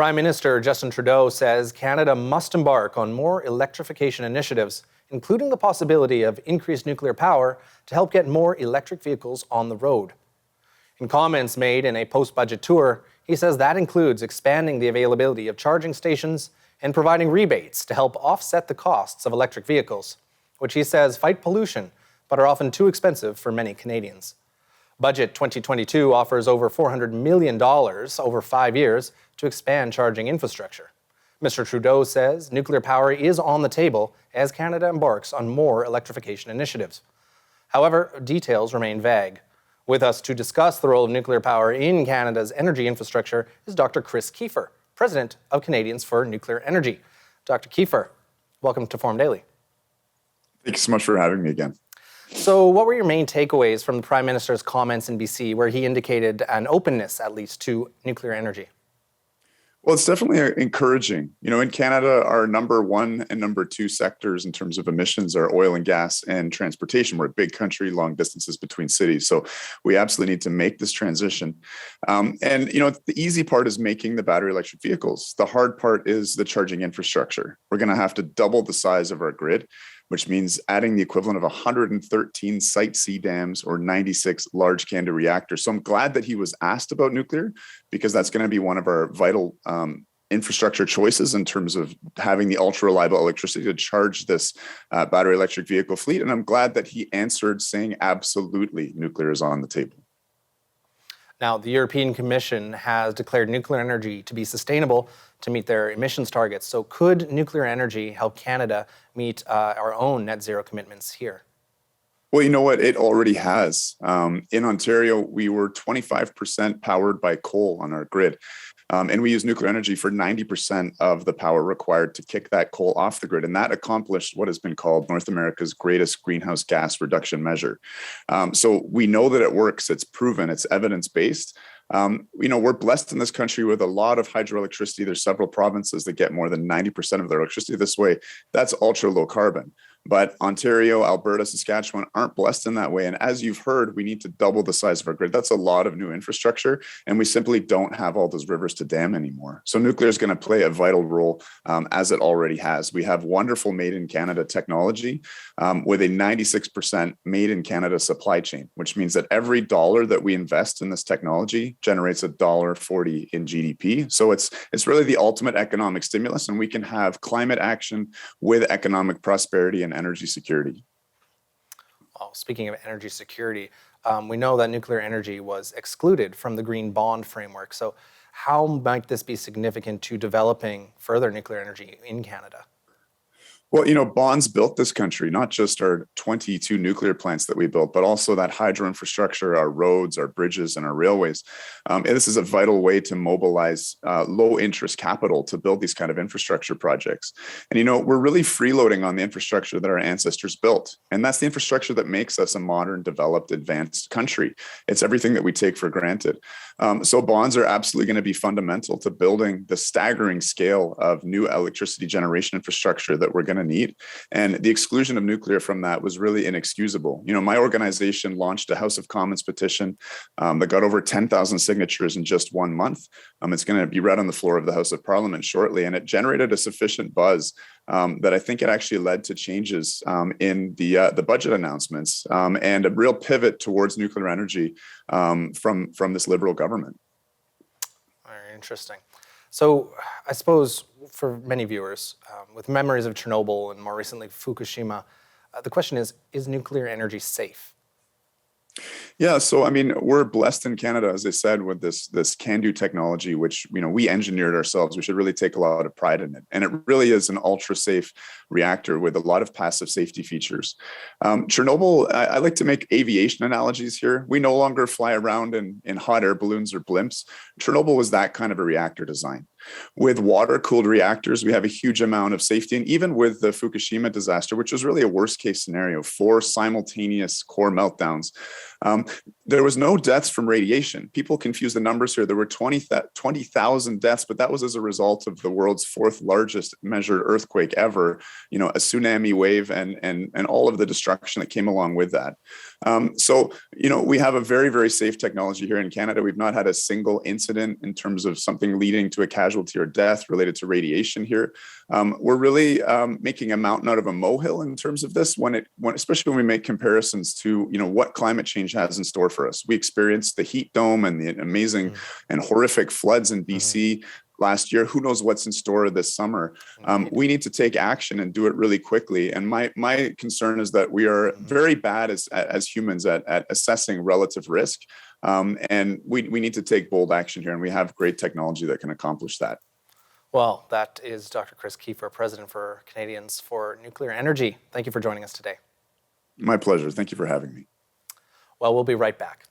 Prime Minister Justin Trudeau says Canada must embark on more electrification initiatives, including the possibility of increased nuclear power to help get more electric vehicles on the road. In comments made in a post-budget tour, he says that includes expanding the availability of charging stations and providing rebates to help offset the costs of electric vehicles, which he says fight pollution but are often too expensive for many Canadians. Budget 2022 offers over $400 million over 5 years to expand charging infrastructure. Mr. Trudeau says nuclear power is on the table as Canada embarks on more electrification initiatives. However, details remain vague. With us to discuss the role of nuclear power in Canada's energy infrastructure is Dr. Chris Kiefer, President of Canadians for Nuclear Energy. Dr. Kiefer, welcome to Forum Daily. Thank you so much for having me again. So what were your main takeaways from the Prime Minister's comments in BC, where he indicated an openness, at least, to nuclear energy? Well, it's definitely encouraging. In Canada, our number one and number two sectors in terms of emissions are oil and gas and transportation. We're a big country, long distances between cities. So we absolutely need to make this transition. The easy part is making the battery electric vehicles. The hard part is the charging infrastructure. We're going to have to double the size of our grid, which means adding the equivalent of 113 Site C dams or 96 large CANDU reactors. So I'm glad that he was asked about nuclear, because that's going to be one of our vital infrastructure choices in terms of having the ultra reliable electricity to charge this battery electric vehicle fleet. And I'm glad that he answered saying absolutely nuclear is on the table. Now, the European Commission has declared nuclear energy to be sustainable to meet their emissions targets. So could nuclear energy help Canada meet our own net zero commitments here? Well, you know what? It already has. In Ontario, we were 25% powered by coal on our grid. And we use nuclear energy for 90% of the power required to kick that coal off the grid. And that accomplished what has been called North America's greatest greenhouse gas reduction measure. So we know that it works. It's proven. It's evidence-based. We're blessed in this country with a lot of hydroelectricity. There's several provinces that get more than 90% of their electricity this way. That's ultra low carbon. But Ontario, Alberta, Saskatchewan aren't blessed in that way. And as you've heard, we need to double the size of our grid. That's a lot of new infrastructure. And we simply don't have all those rivers to dam anymore. So nuclear is going to play a vital role, as it already has. We have wonderful made in Canada technology with a 96% made in Canada supply chain, which means that every dollar that we invest in this technology generates $1.40 in GDP. So it's really the ultimate economic stimulus, and we can have climate action with economic prosperity and energy security. Well, speaking of energy security, we know that nuclear energy was excluded from the Green Bond framework. So how might this be significant to developing further nuclear energy in Canada? Well, bonds built this country, not just our 22 nuclear plants that we built, but also that hydro infrastructure, our roads, our bridges, and our railways. And this is a vital way to mobilize low interest capital to build these kind of infrastructure projects. And, we're really freeloading on the infrastructure that our ancestors built. And that's the infrastructure that makes us a modern, developed, advanced country. It's everything that we take for granted. So bonds are absolutely going to be fundamental to building the staggering scale of new electricity generation infrastructure that we're going to need. And the exclusion of nuclear from that was really inexcusable. My organization launched a House of Commons petition that got over 10,000 signatures in just 1 month. It's going to be read on the floor of the House of Parliament shortly, and it generated a sufficient buzz that I think it actually led to changes in the budget announcements and a real pivot towards nuclear energy from this Liberal government. Very interesting. So I suppose for many viewers, with memories of Chernobyl and more recently Fukushima, the question is nuclear energy safe? Yeah, so we're blessed in Canada, as I said, with this CANDU technology, which we engineered ourselves. We should really take a lot of pride in it, and it really is an ultra safe reactor with a lot of passive safety features. Chernobyl, I like to make aviation analogies here. We no longer fly around in hot air balloons or blimps. Chernobyl was that kind of a reactor design. With water-cooled reactors, we have a huge amount of safety. And even with the Fukushima disaster, which was really a worst-case scenario, 4 simultaneous core meltdowns, there was no deaths from radiation. People confuse the numbers here. There were 20,000 deaths, but that was as a result of the world's 4th largest measured earthquake ever, a tsunami wave and all of the destruction that came along with that. So, we have a very, very safe technology here in Canada. We've not had a single incident in terms of something leading to a casualty or death related to radiation here. We're really making a mountain out of a molehill in terms of this, especially when we make comparisons to, what climate change has in store for us. We experienced the heat dome and the amazing and horrific floods in BC last year. Who knows what's in store this summer? We need to take action and do it really quickly. And my concern is that we are very bad as humans at assessing relative risk. And we need to take bold action here. And we have great technology that can accomplish that. Well, that is Dr. Chris Kiefer, President for Canadians for Nuclear Energy. Thank you for joining us today. My pleasure. Thank you for having me. Well, we'll be right back.